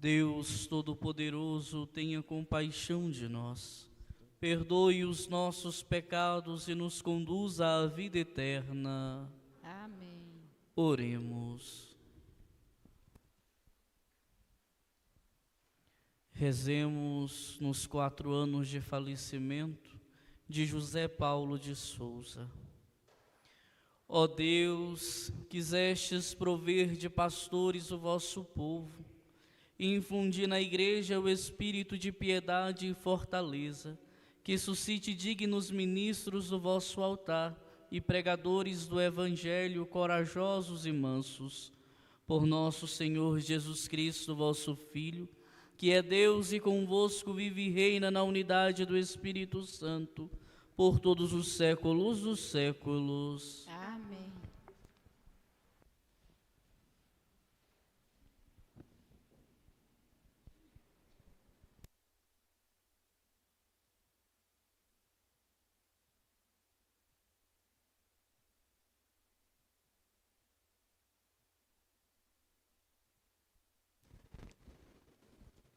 Deus Todo-Poderoso, tenha compaixão de nós, perdoe os nossos pecados e nos conduza à vida eterna. Amém. Oremos. Rezemos nos 4 anos de falecimento de José Paulo de Souza. Ó Deus, quisestes prover de pastores o vosso povo, e infundir na Igreja o espírito de piedade e fortaleza, que suscite dignos ministros do vosso altar e pregadores do Evangelho corajosos e mansos. Por nosso Senhor Jesus Cristo, vosso Filho, que é Deus e convosco vive e reina na unidade do Espírito Santo, por todos os séculos dos séculos. Amém.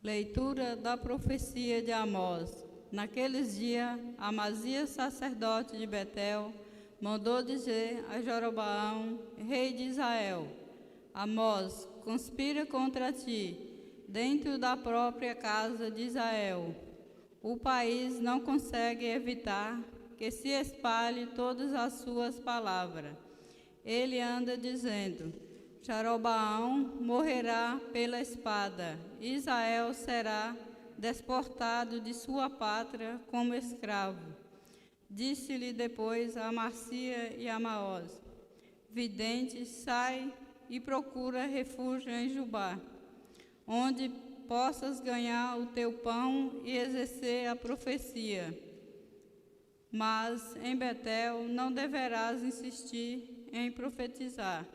Leitura da profecia de Amós. Naqueles dias, Amazias, sacerdote de Betel, mandou dizer a Jeroboão, rei de Israel: Amós conspira contra ti, dentro da própria casa de Israel. O país não consegue evitar que se espalhe todas as suas palavras. Ele anda dizendo: Jeroboão morrerá pela espada, Israel será deportado de sua pátria como escravo. Disse-lhe depois a Amacia e a Amós: vidente, sai e procura refúgio em Jubá, onde possas ganhar o teu pão e exercer a profecia. Mas em Betel não deverás insistir em profetizar,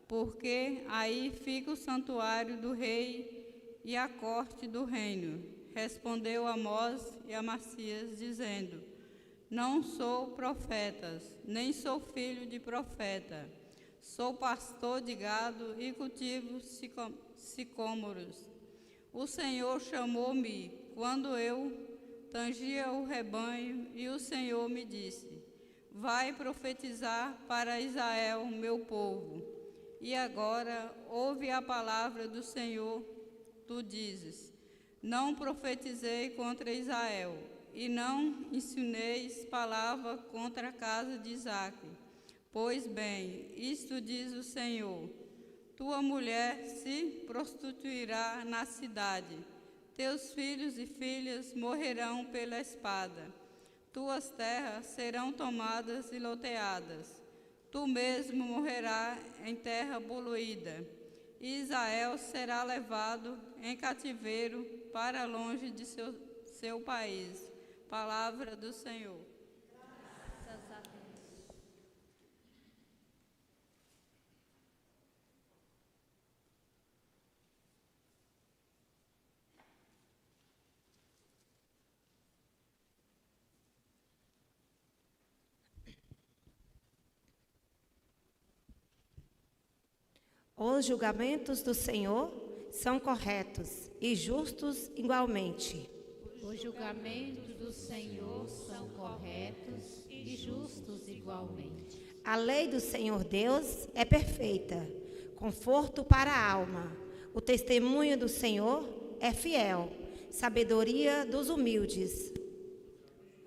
porque aí fica o santuário do rei e a corte do reino. Respondeu Amós e Amacias, dizendo: não sou profeta, nem sou filho de profeta. Sou pastor de gado e cultivo sicômoros. O Senhor chamou-me quando eu tangia o rebanho, e o Senhor me disse: vai profetizar para Israel, meu povo. E agora ouve a palavra do Senhor. Tu dizes: não profetizei contra Israel, e não ensineis palavra contra a casa de Isaque. Pois bem, isto diz o Senhor: tua mulher se prostituirá na cidade, teus filhos e filhas morrerão pela espada, tuas terras serão tomadas e loteadas. Tu mesmo morrerás em terra poluída, e Israel será levado em cativeiro para longe de seu país. Palavra do Senhor. Graças a Deus. Os julgamentos do Senhor são corretos e justos igualmente. Os julgamentos do Senhor são corretos e justos igualmente. A lei do Senhor Deus é perfeita, conforto para a alma. O testemunho do Senhor é fiel, sabedoria dos humildes.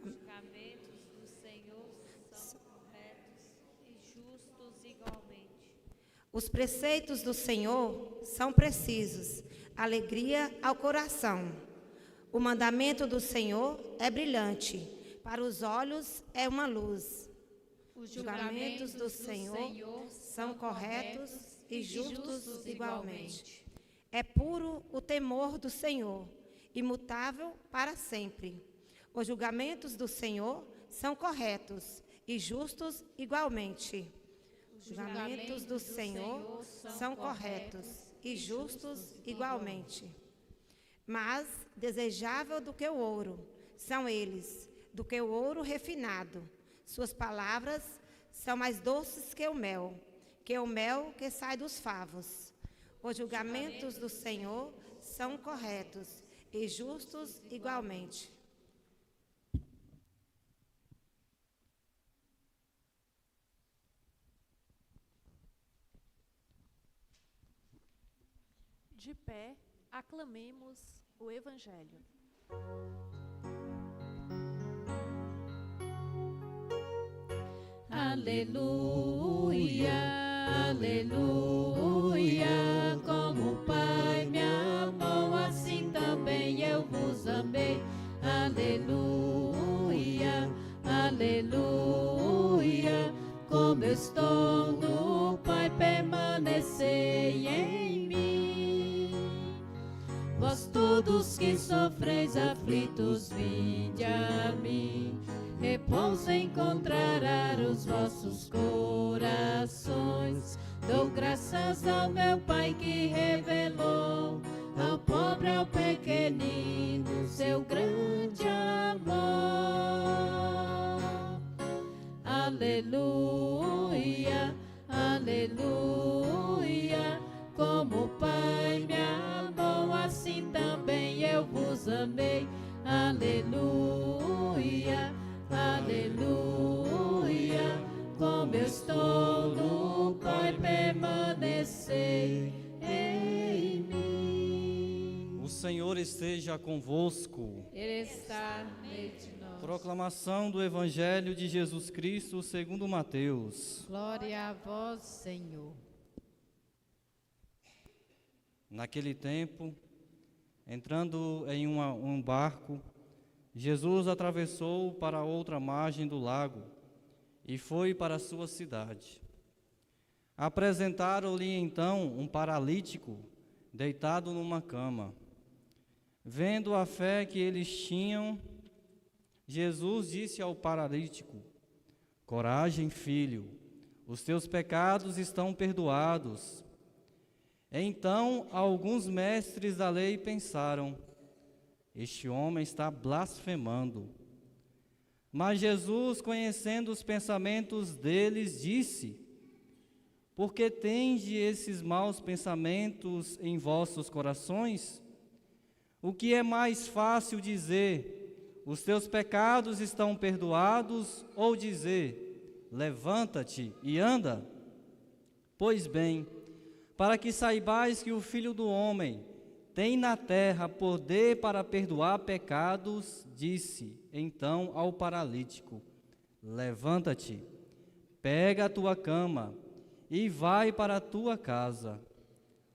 Os julgamentos do Senhor são corretos e justos igualmente. Os preceitos do Senhor são precisos, alegria ao coração. O mandamento do Senhor é brilhante, para os olhos é uma luz. Os julgamentos do Senhor são corretos e justos igualmente. É puro o temor do Senhor, imutável para sempre. Os julgamentos do Senhor são corretos e justos igualmente. Os julgamentos do Senhor são corretos e justos igualmente. Mas desejável do que o ouro são eles, do que o ouro refinado. Suas palavras são mais doces que o mel que sai dos favos. Os julgamentos do Senhor são corretos e justos igualmente. De pé, aclamemos o Evangelho. Aleluia, aleluia, como o Pai me amou, assim também eu vos amei. Aleluia, aleluia, como eu estou no Pai, permanecei em mim. Vós todos que sofreis aflitos, vinde a mim. Repouso encontrará os vossos corações. Dou graças ao meu Pai que revelou ao pobre, ao pequenino, seu grande amor. Aleluia, aleluia, como o Pai me amou, assim também eu vos amei. Aleluia, aleluia, como eu estou no Pai, permanecei em mim. O Senhor esteja convosco. Ele está no meio de nós. Proclamação do Evangelho de Jesus Cristo segundo Mateus. Glória a vós, Senhor. Naquele tempo, entrando em um barco, Jesus atravessou para a outra margem do lago e foi para a sua cidade. Apresentaram-lhe então um paralítico deitado numa cama. Vendo a fé que eles tinham, Jesus disse ao paralítico: coragem, filho, os teus pecados estão perdoados. Então alguns mestres da lei pensaram: este homem está blasfemando. Mas Jesus, conhecendo os pensamentos deles, disse: por que tendes esses maus pensamentos em vossos corações? O que é mais fácil dizer: os teus pecados estão perdoados, ou dizer: levanta-te e anda? Pois bem, para que saibais que o Filho do Homem tem na terra poder para perdoar pecados, disse então ao paralítico: levanta-te, pega a tua cama e vai para a tua casa.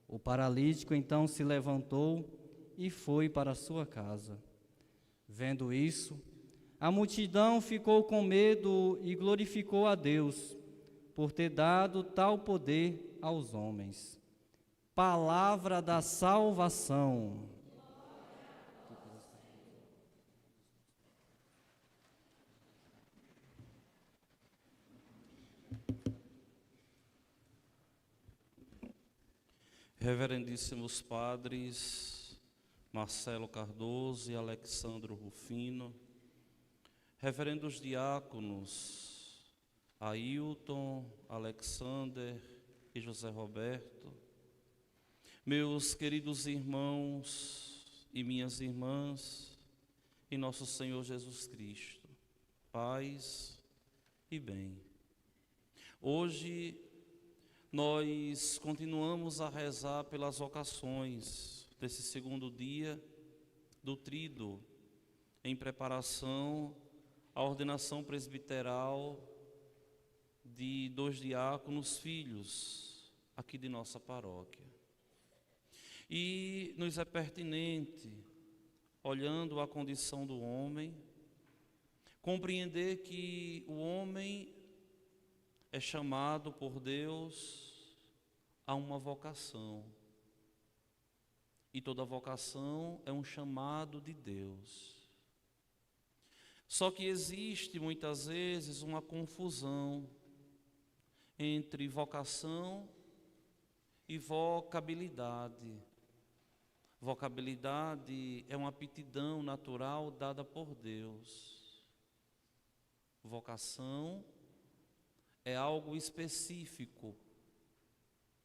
O paralítico então se levantou e foi para a sua casa. Vendo isso, a multidão ficou com medo e glorificou a Deus por ter dado tal poder aos homens. Palavra da salvação. Reverendíssimos padres Marcelo Cardoso e Alexandro Rufino, reverendos diáconos Ailton, Alexander e José Roberto, meus queridos irmãos e minhas irmãs, em nosso Senhor Jesus Cristo, paz e bem. Hoje nós continuamos a rezar pelas vocações desse segundo dia do Tríduo, em preparação à ordenação presbiteral de 2 diáconos filhos aqui de nossa paróquia. E nos é pertinente, olhando a condição do homem, compreender que o homem é chamado por Deus a uma vocação. E toda vocação é um chamado de Deus. Só que existe muitas vezes uma confusão entre vocação e vocabilidade. Vocabilidade é uma aptidão natural dada por Deus. Vocação é algo específico,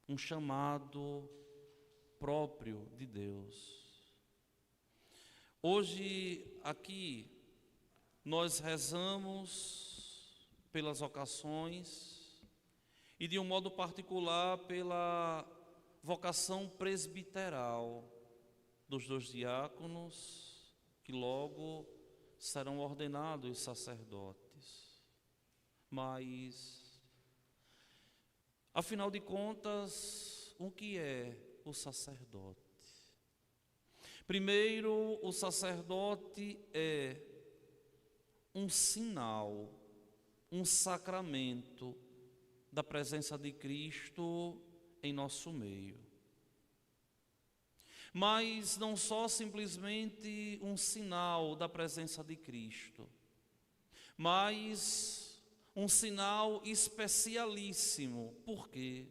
um chamado próprio de Deus. Hoje, aqui, nós rezamos pelas vocações e, de um modo particular, pela vocação presbiteral dos 2 diáconos que logo serão ordenados sacerdotes. Mas, afinal de contas, o que é o sacerdote? Primeiro, o sacerdote é um sinal, um sacramento da presença de Cristo em nosso meio. Mas não só simplesmente um sinal da presença de Cristo, mas um sinal especialíssimo. Por quê?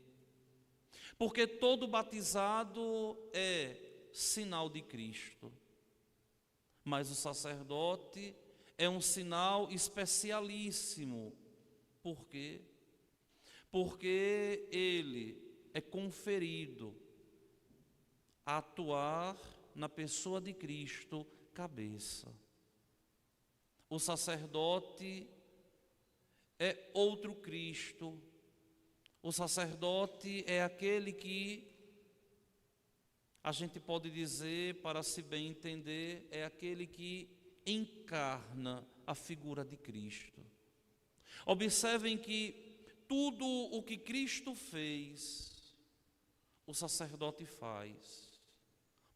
Porque todo batizado é sinal de Cristo, mas o sacerdote é um sinal especialíssimo. Por quê? Porque ele é conferido a atuar na pessoa de Cristo, cabeça. O sacerdote é outro Cristo. O sacerdote é aquele que a gente pode dizer, para se bem entender, é aquele que encarna a figura de Cristo. Observem que tudo o que Cristo fez, o sacerdote faz,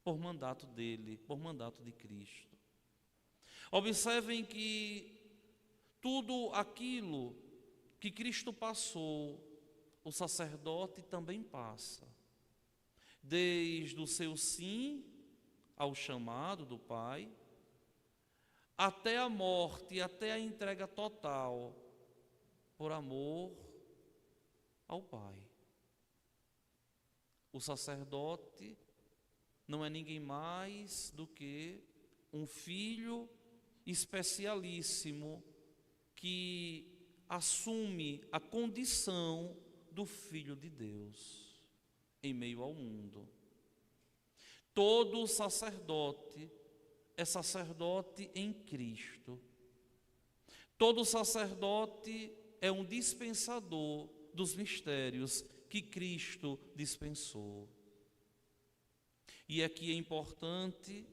por mandato dele, por mandato de Cristo. Observem que tudo aquilo que Cristo passou, o sacerdote também passa. Desde o seu sim ao chamado do Pai, até a morte, até a entrega total, por amor ao Pai. O sacerdote não é ninguém mais do que um filho especialíssimo que assume a condição do Filho de Deus em meio ao mundo. Todo sacerdote é sacerdote em Cristo. Todo sacerdote é um dispensador dos mistérios que Cristo dispensou. E aqui é importante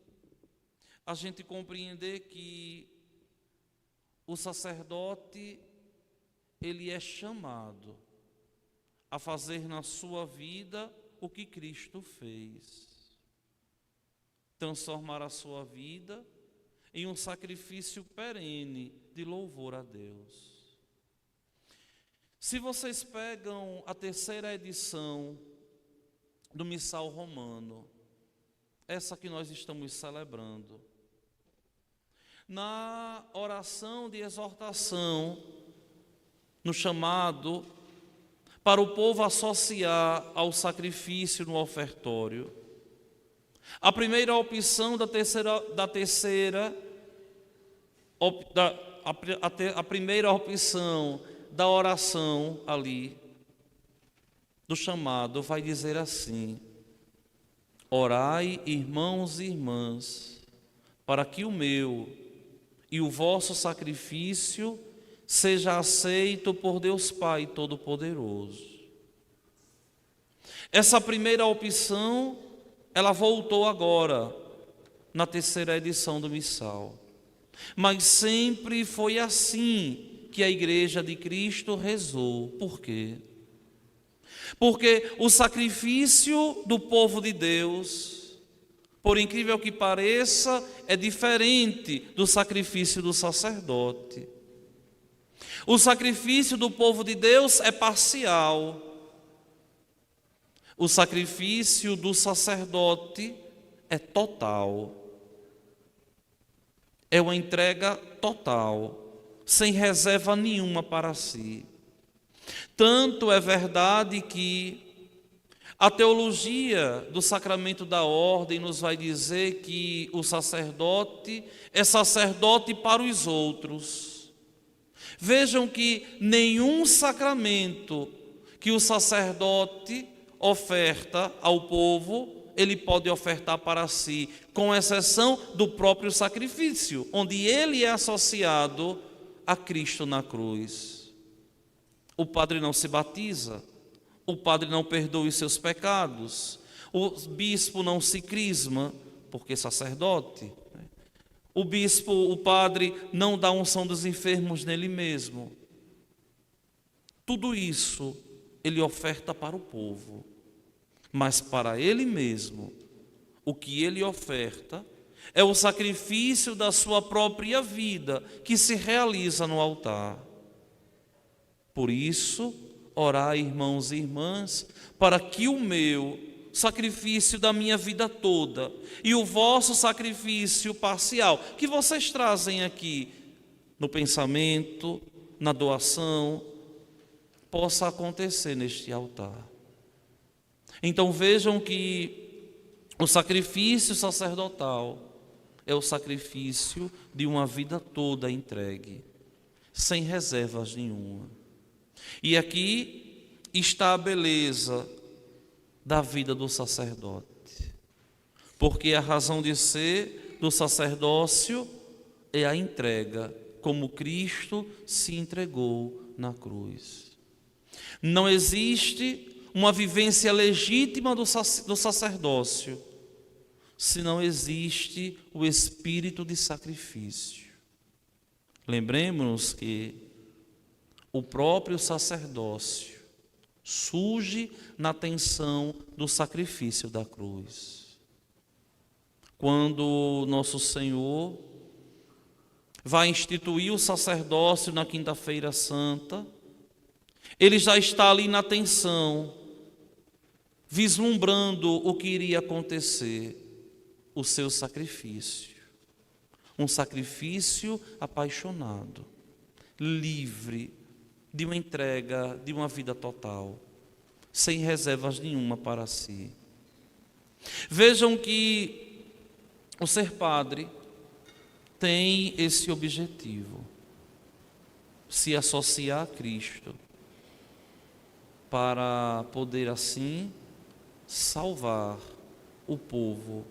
a gente compreender que o sacerdote, ele é chamado a fazer na sua vida o que Cristo fez. Transformar a sua vida em um sacrifício perene de louvor a Deus. Se vocês pegam a 3ª edição do Missal Romano, essa que nós estamos celebrando, na oração de exortação, no chamado para o povo associar ao sacrifício no ofertório, a primeira opção a primeira opção da oração ali, do chamado, vai dizer assim: orai, irmãos e irmãs, para que o meu e o vosso sacrifício seja aceito por Deus Pai Todo-Poderoso. Essa primeira opção, ela voltou agora, na 3ª edição do Missal. Mas sempre foi assim que a Igreja de Cristo rezou. Por quê? Porque o sacrifício do povo de Deus, por incrível que pareça, é diferente do sacrifício do sacerdote. O sacrifício do povo de Deus é parcial. O sacrifício do sacerdote é total. É uma entrega total, sem reserva nenhuma para si. Tanto é verdade que a teologia do sacramento da ordem nos vai dizer que o sacerdote é sacerdote para os outros. Vejam que nenhum sacramento que o sacerdote oferta ao povo ele pode ofertar para si, com exceção do próprio sacrifício, onde ele é associado a Cristo na cruz. O padre não se batiza, o padre não perdoa os seus pecados, o bispo não se crisma, porque é sacerdote. O bispo, o padre, não dá unção dos enfermos nele mesmo. Tudo isso ele oferta para o povo, mas para ele mesmo, o que ele oferta é o sacrifício da sua própria vida, que se realiza no altar. Por isso, orai, irmãos e irmãs, para que o meu sacrifício da minha vida toda e o vosso sacrifício parcial, que vocês trazem aqui no pensamento, na doação, possa acontecer neste altar. Então vejam que o sacrifício sacerdotal é o sacrifício de uma vida toda entregue, sem reservas nenhuma. E aqui está a beleza da vida do sacerdote, porque a razão de ser do sacerdócio é a entrega, como Cristo se entregou na cruz. Não existe uma vivência legítima do sacerdócio se não existe o espírito de sacrifício. Lembremos-nos que o próprio sacerdócio surge na tensão do sacrifício da cruz. Quando nosso Senhor vai instituir o sacerdócio na Quinta-feira Santa, ele já está ali na tensão, vislumbrando o que iria acontecer, o seu sacrifício. Um sacrifício apaixonado, livre de uma entrega, de uma vida total, sem reservas nenhuma para si. Vejam que o ser padre tem esse objetivo, se associar a Cristo, para poder assim salvar o povo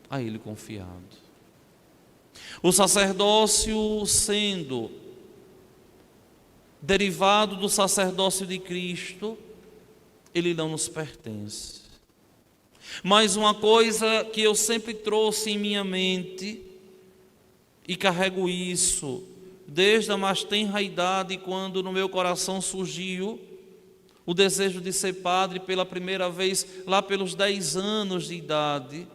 a ele confiado. O sacerdócio, sendo derivado do sacerdócio de Cristo, ele não nos pertence. Mas uma coisa que eu sempre trouxe em minha mente, e carrego isso desde a mais tenra idade, quando no meu coração surgiu o desejo de ser padre pela primeira vez, lá pelos 10 anos de idade,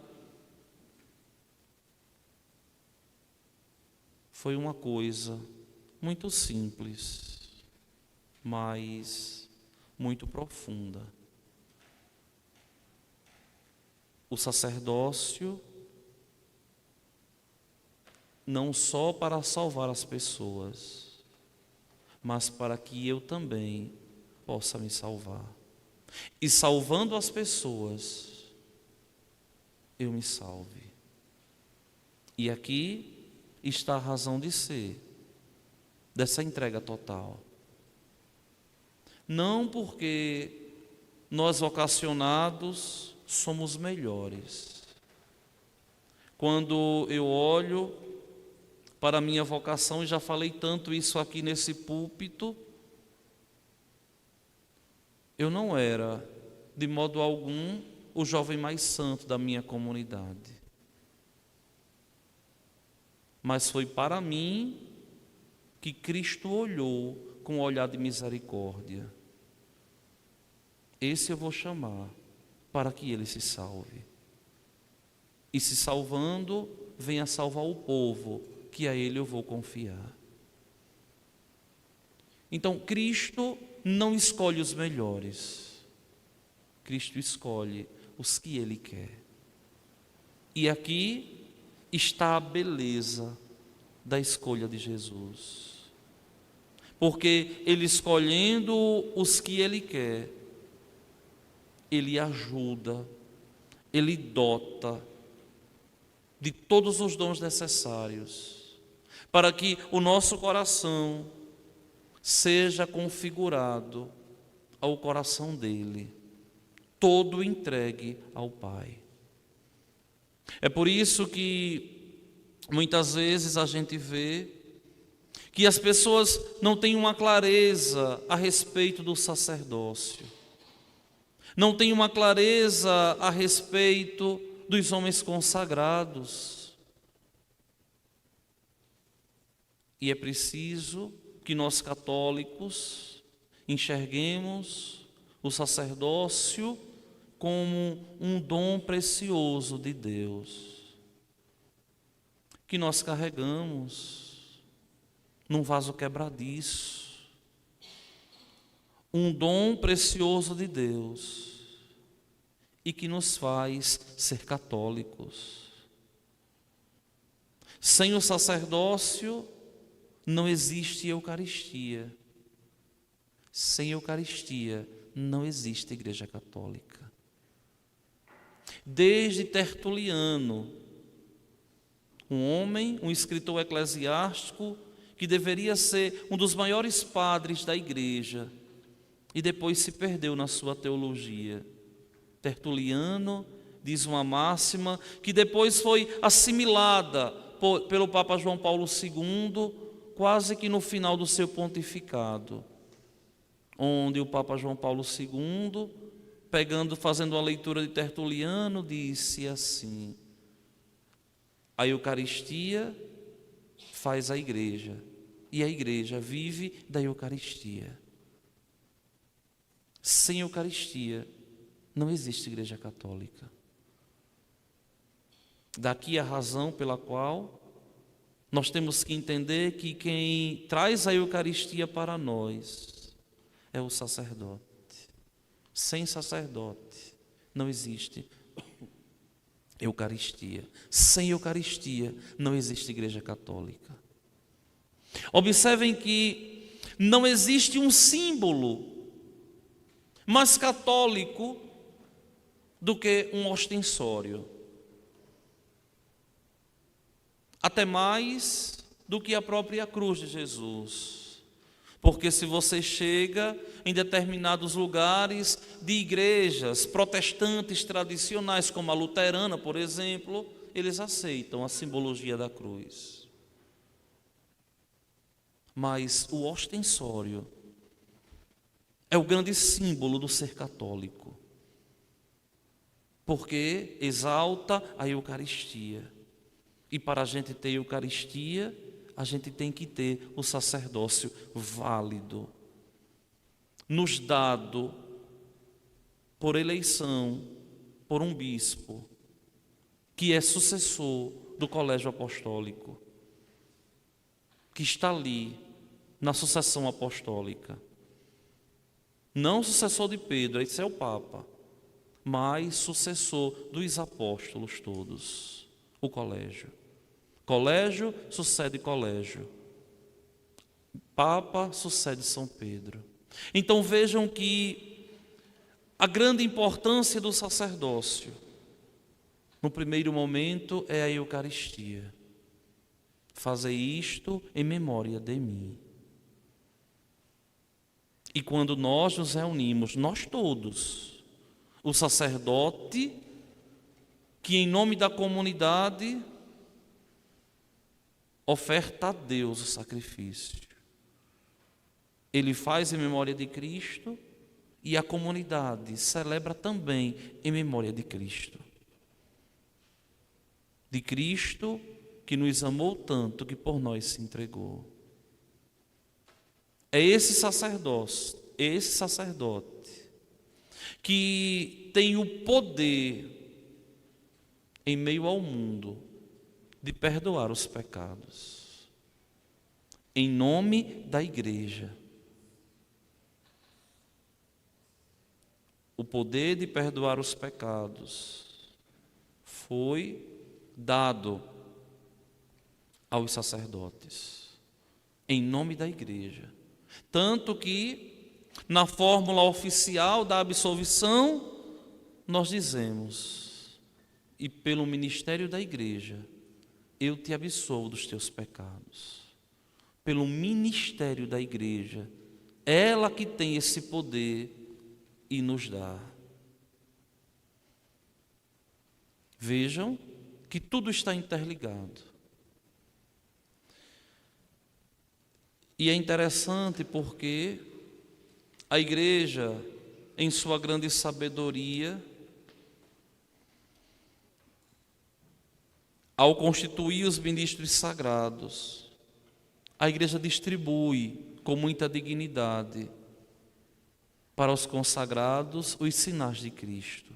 foi uma coisa muito simples, mas muito profunda. O sacerdócio não só para salvar as pessoas, mas para que eu também possa me salvar. E salvando as pessoas, eu me salve. E aqui está a razão de ser dessa entrega total. Não porque nós vocacionados somos melhores. Quando eu olho para a minha vocação, e já falei tanto isso aqui nesse púlpito, eu não era, de modo algum, o jovem mais santo da minha comunidade. Mas foi para mim que Cristo olhou com um olhar de misericórdia. Esse eu vou chamar para que ele se salve. E se salvando, venha salvar o povo, que a ele eu vou confiar. Então, Cristo não escolhe os melhores. Cristo escolhe os que ele quer. E aqui está a beleza da escolha de Jesus. Porque ele escolhendo os que ele quer, ele ajuda, ele dota de todos os dons necessários, para que o nosso coração seja configurado ao coração dele, todo entregue ao Pai. É por isso que muitas vezes a gente vê que as pessoas não têm uma clareza a respeito do sacerdócio, não têm uma clareza a respeito dos homens consagrados. E é preciso que nós católicos enxerguemos o sacerdócio como um dom precioso de Deus, que nós carregamos num vaso quebradiço, um dom precioso de Deus, e que nos faz ser católicos. Sem o sacerdócio não existe Eucaristia. Sem Eucaristia não existe Igreja Católica. Desde Tertuliano, um homem, um escritor eclesiástico, que deveria ser um dos maiores padres da Igreja, e depois se perdeu na sua teologia. Tertuliano diz uma máxima que depois foi assimilada pelo Papa João Paulo II, quase que no final do seu pontificado, onde o Papa João Paulo II, fazendo uma leitura de Tertuliano, disse assim: a Eucaristia faz a Igreja, e a Igreja vive da Eucaristia. Sem Eucaristia não existe Igreja Católica. Daqui a razão pela qual nós temos que entender que quem traz a Eucaristia para nós é o sacerdote. Sem sacerdote não existe Eucaristia. Sem Eucaristia não existe Igreja Católica. Observem que não existe um símbolo mais católico do que um ostensório. Até mais do que a própria cruz de Jesus. Porque se você chega em determinados lugares de igrejas protestantes tradicionais, como a luterana, por exemplo, eles aceitam a simbologia da cruz. Mas o ostensório é o grande símbolo do ser católico, porque exalta a Eucaristia. E para a gente ter Eucaristia, a gente tem que ter o sacerdócio válido, nos dado por eleição por um bispo, que é sucessor do colégio apostólico, que está ali na sucessão apostólica. Não sucessor de Pedro, esse é o Papa, mas sucessor dos apóstolos todos, o colégio. Colégio sucede colégio. Papa sucede São Pedro. Então vejam que a grande importância do sacerdócio, no primeiro momento, é a Eucaristia. Fazei isto em memória de mim. E quando nós nos reunimos, nós todos, o sacerdote, que em nome da comunidade oferta a Deus o sacrifício, ele faz em memória de Cristo, e a comunidade celebra também em memória de Cristo. De Cristo que nos amou tanto que por nós se entregou. É esse sacerdote que tem o poder em meio ao mundo de perdoar os pecados, em nome da Igreja. O poder de perdoar os pecados foi dado aos sacerdotes, em nome da Igreja. Tanto que, na fórmula oficial da absolvição, nós dizemos: e pelo ministério da Igreja, eu te absolvo dos teus pecados. Pelo ministério da Igreja, ela que tem esse poder e nos dá. Vejam que tudo está interligado. E é interessante porque a igreja, em sua grande sabedoria, ao constituir os ministros sagrados, a igreja distribui com muita dignidade para os consagrados os sinais de Cristo.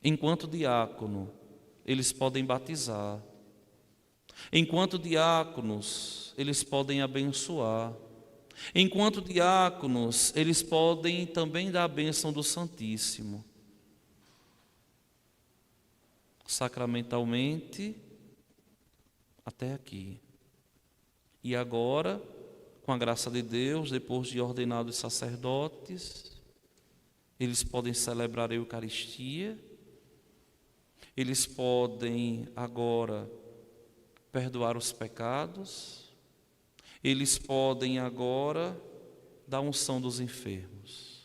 Enquanto diácono, eles podem batizar. Enquanto diáconos, eles podem abençoar. Enquanto diáconos, eles podem também dar a bênção do Santíssimo. Sacramentalmente, até aqui. E agora, com a graça de Deus, depois de ordenados sacerdotes, eles podem celebrar a Eucaristia, eles podem agora perdoar os pecados, eles podem agora dar unção dos enfermos.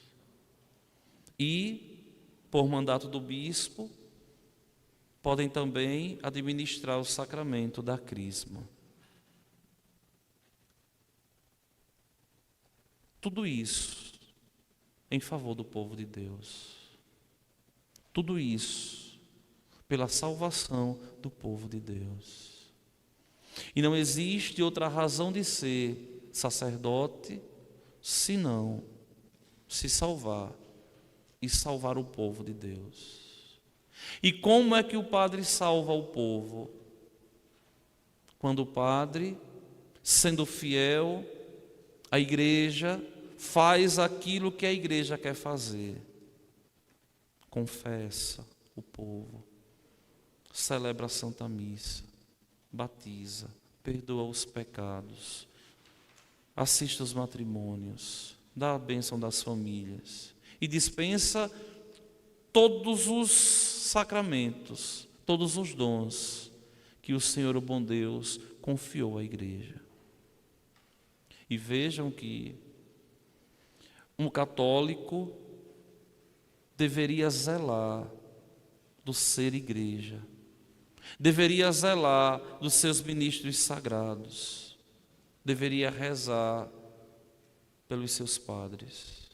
E, por mandato do bispo, podem também administrar o sacramento da crisma. Tudo isso em favor do povo de Deus. Tudo isso pela salvação do povo de Deus. E não existe outra razão de ser sacerdote senão se salvar e salvar o povo de Deus. E como é que o padre salva o povo? Quando o padre, sendo fiel à igreja, faz aquilo que a igreja quer fazer. Confessa o povo, celebra a Santa Missa, batiza, perdoa os pecados, assiste os matrimônios, dá a bênção das famílias e dispensa todos os sacramentos, todos os dons que o Senhor, o bom Deus, confiou à igreja. E vejam que um católico deveria zelar do ser igreja, deveria zelar dos seus ministros sagrados, deveria rezar pelos seus padres,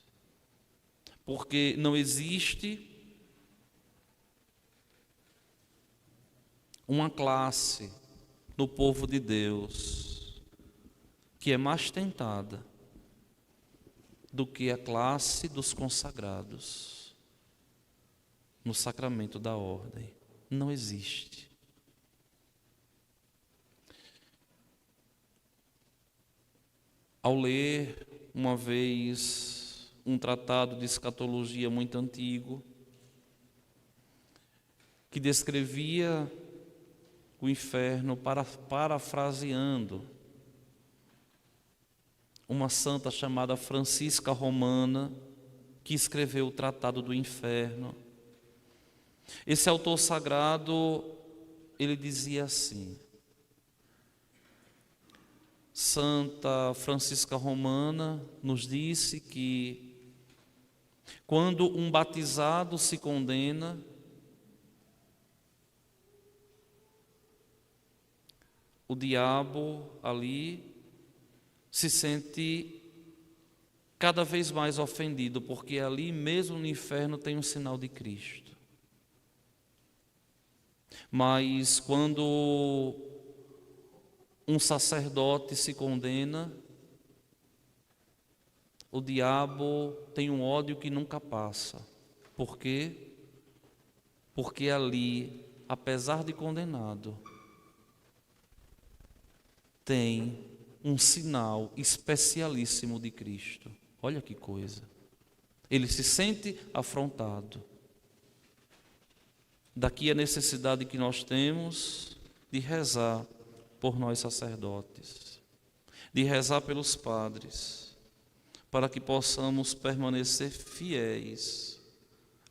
porque não existe uma classe no povo de Deus que é mais tentada do que a classe dos consagrados no sacramento da ordem. Não existe. Ao ler uma vez um tratado de escatologia muito antigo, que descrevia o inferno parafraseando uma santa chamada Francisca Romana, que escreveu o Tratado do Inferno. Esse autor sagrado, ele dizia assim: Santa Francisca Romana nos disse que quando um batizado se condena, o diabo ali se sente cada vez mais ofendido, porque ali mesmo no inferno tem um sinal de Cristo. Mas quando um sacerdote se condena, o diabo tem um ódio que nunca passa. Por quê? Porque ali, apesar de condenado, tem um sinal especialíssimo de Cristo. Olha que coisa. Ele se sente afrontado. Daqui a necessidade que nós temos de rezar por nós sacerdotes, de rezar pelos padres, para que possamos permanecer fiéis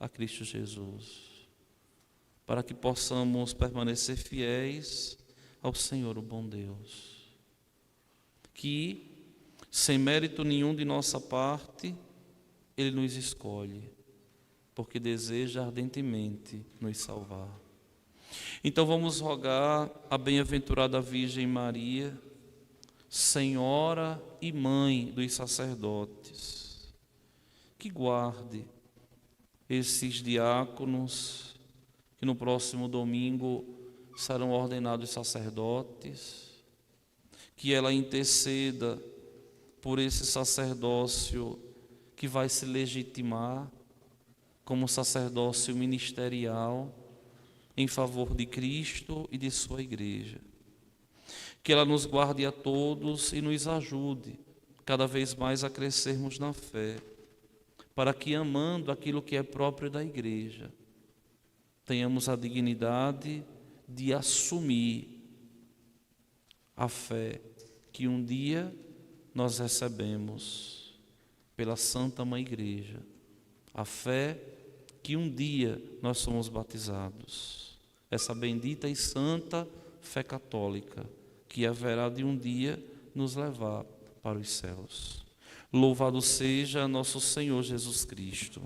a Cristo Jesus, para que possamos permanecer fiéis ao Senhor, o bom Deus, que, sem mérito nenhum de nossa parte, Ele nos escolhe, porque deseja ardentemente nos salvar. Então vamos rogar a bem-aventurada Virgem Maria, Senhora e Mãe dos sacerdotes, que guarde esses diáconos que no próximo domingo serão ordenados sacerdotes, que ela interceda por esse sacerdócio que vai se legitimar como sacerdócio ministerial em favor de Cristo e de sua igreja. Que ela nos guarde a todos e nos ajude cada vez mais a crescermos na fé, para que, amando aquilo que é próprio da igreja, tenhamos a dignidade de assumir a fé que um dia nós recebemos pela Santa Mãe Igreja, a fé que um dia nós somos batizados, essa bendita e santa fé católica que haverá de um dia nos levar para os céus. Louvado seja nosso Senhor Jesus Cristo.